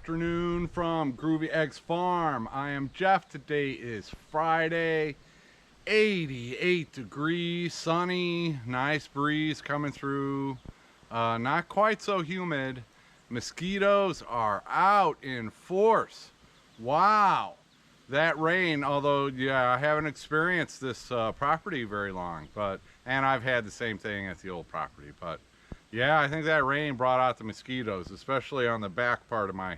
afternoon from Groovy Eggs Farm. I am Jeff. Today is Friday, 88 degrees, sunny, nice breeze coming through. Not quite so humid. Mosquitoes are out in force. Wow. That rain, although, yeah, I haven't experienced this property very long, and I've had the same thing at the old property, but yeah, I think that rain brought out the mosquitoes, especially on the back part of my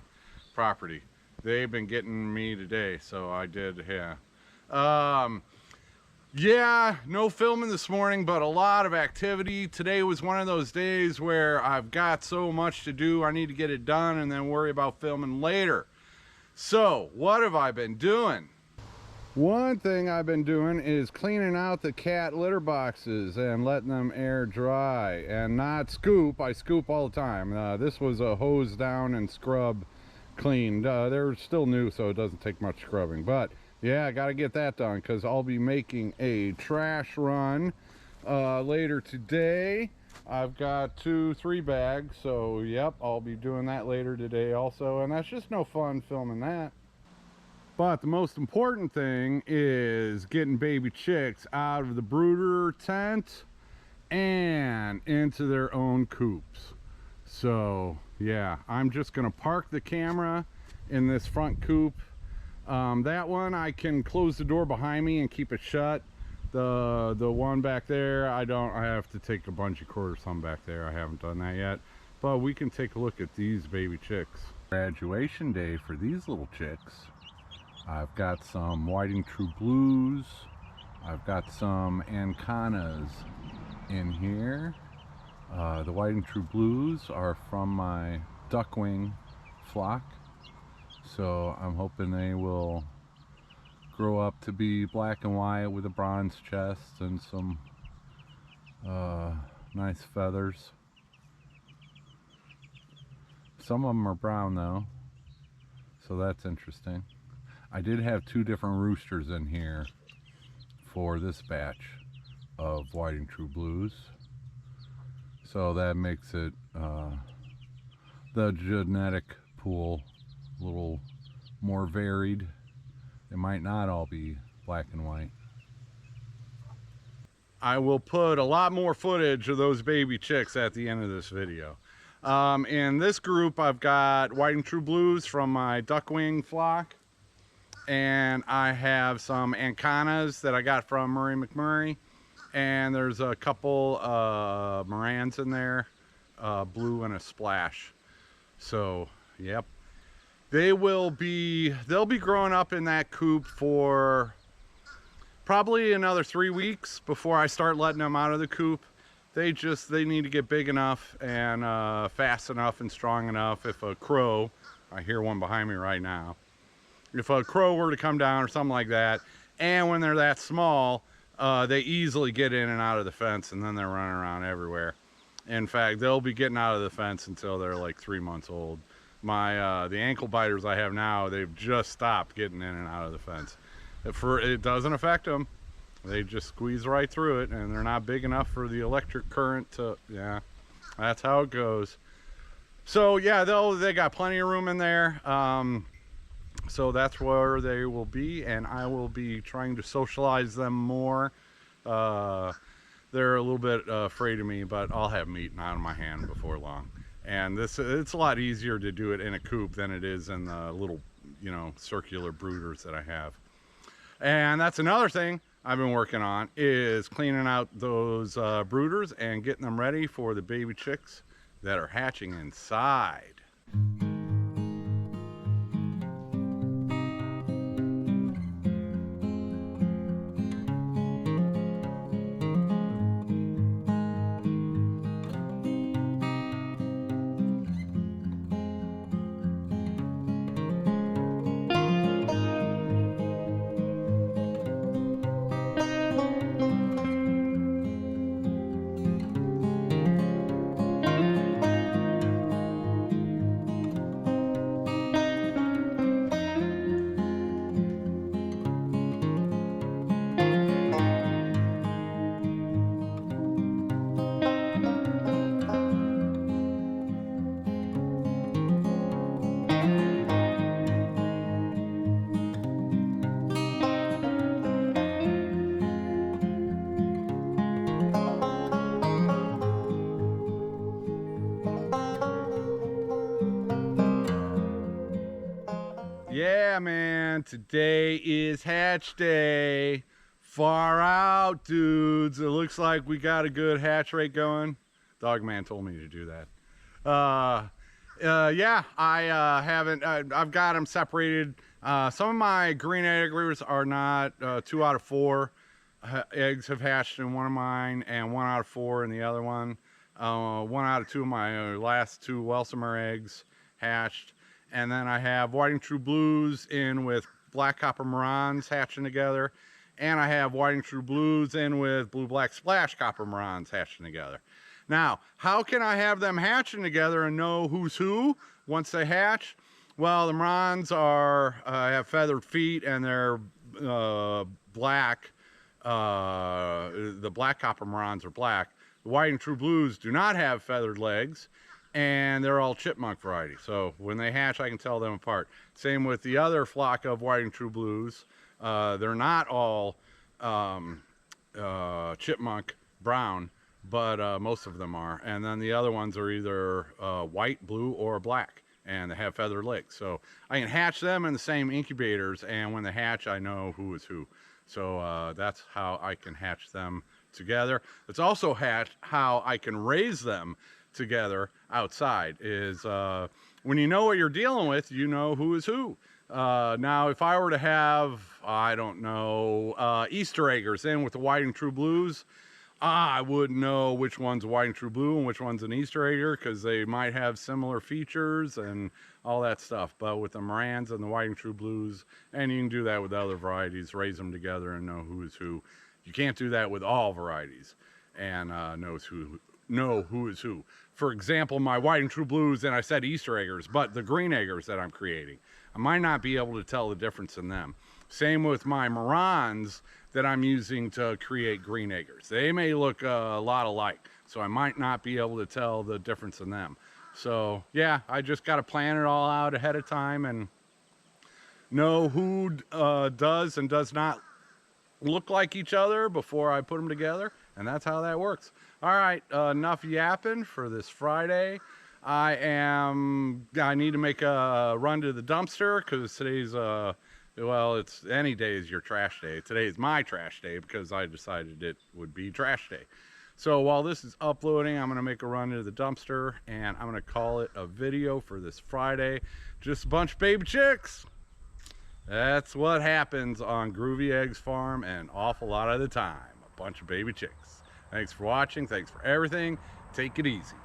property. They've been getting me today, so I did, yeah. Yeah, no filming this morning, but a lot of activity. Today was one of those days where I've got so much to do, I need to get it done and then worry about filming later. So, what have I been doing? One thing I've been doing is cleaning out the cat litter boxes and letting them air dry and not scoop. I scoop all the time. This was a hose down and scrub cleaned. They're still new, so it doesn't take much scrubbing. But yeah, I got to get that done because I'll be making a trash run later today. I've got 2-3 bags, so yep, I'll be doing that later today also. And that's just no fun filming that. But the most important thing is getting baby chicks out of the brooder tent and into their own coops. So yeah, I'm just gonna park the camera in this front coop. That one I can close the door behind me and keep it shut. The one back there, I have to take a bungee cord or something back there. I haven't done that yet, but we can take a look at these baby chicks. Graduation day for these little chicks. I've got some Whiting True Blues. I've got some Ancanas in here. The Whiting True Blues are from my duckwing flock. So I'm hoping they will grow up to be black and white with a bronze chest and some nice feathers. Some of them are brown though, so that's interesting. I did have 2 different roosters in here for this batch of Whiting True Blues, so that makes it the genetic pool a little more varied. It might not all be black and white. I will put a lot more footage of those baby chicks at the end of this video. In this group I've got Whiting True Blues from my duckwing flock, and I have some Ancanas that I got from Murray McMurray, and there's a couple Morans in there, blue and a splash. So yep, they'll be growing up in that coop for probably another 3 weeks before I start letting them out of the coop. They need to get big enough and fast enough and strong enough. If a crow, I hear one behind me right now, if a crow were to come down or something like that, and when they're that small, they easily get in and out of the fence, and then they're running around everywhere. In fact, they'll be getting out of the fence until they're like 3 months old. The ankle biters I have now, they've just stopped getting in and out of the fence. It doesn't affect them. They just squeeze right through it, and they're not big enough for the electric current to, yeah, that's how it goes. So yeah, they got plenty of room in there. So that's where they will be, and I will be trying to socialize them more. They're a little bit afraid of me, but I'll have them eating out of my hand before long. And it's a lot easier to do it in a coop than it is in the little, circular brooders that I have. And that's another thing I've been working on, is cleaning out those brooders and getting them ready for the baby chicks that are hatching inside. and today is hatch day. Far out, dudes. It looks like we got a good hatch rate going. Dogman told me to do that. Yeah, I haven't, I've got them separated. Some of my green eggers are not 2 out of 4 eggs have hatched in one of mine, and 1 out of 4 in the other one. 1 out of 2 of my last 2 Welsimer eggs hatched. And then I have Whiting True Blues in with Black Copper Marans hatching together. And I have Whiting True Blues in with Blue Black Splash Copper Marans hatching together. Now, how can I have them hatching together and know who's who once they hatch? Well, the Marans are have feathered feet, and they're black. The Black Copper Marans are black. The Whiting True Blues do not have feathered legs, and they're all chipmunk variety. So when they hatch, I can tell them apart. Same with the other flock of Whiting True Blues. They're not all chipmunk brown, but most of them are. And then the other ones are either white, blue, or black, and they have feathered legs. So I can hatch them in the same incubators, and when they hatch, I know who is who. So that's how I can hatch them together. It's also how I can raise them together outside, is when you know what you're dealing with, you know who is who. Now, if I were to have, I don't know, Easter eggers in with the Whiting True Blues, I wouldn't know which one's a Whiting True Blue and which one's an Easter egger, because they might have similar features and all that stuff. But with the Marans and the Whiting True Blues, and you can do that with other varieties, raise them together and know who is who. You can't do that with all varieties and know who is who. For example, my Whiting True Blues, and I said Easter eggers, but the green eggers that I'm creating, I might not be able to tell the difference in them. Same with my Marans that I'm using to create green eggers. They may look a lot alike, so I might not be able to tell the difference in them. So yeah, I just got to plan it all out ahead of time and know who does and does not look like each other before I put them together, and that's how that works. All right, enough yapping for this Friday. I need to make a run to the dumpster, because today's well, it's any day is your trash day. Today is my trash day because I decided it would be trash day. So while this is uploading, I'm going to make a run to the dumpster, and I'm going to call it a video for this Friday. Just a bunch of baby chicks. That's what happens on Groovy Eggs Farm an awful lot of the time. A bunch of baby chicks. Thanks for watching. Thanks for everything. Take it easy.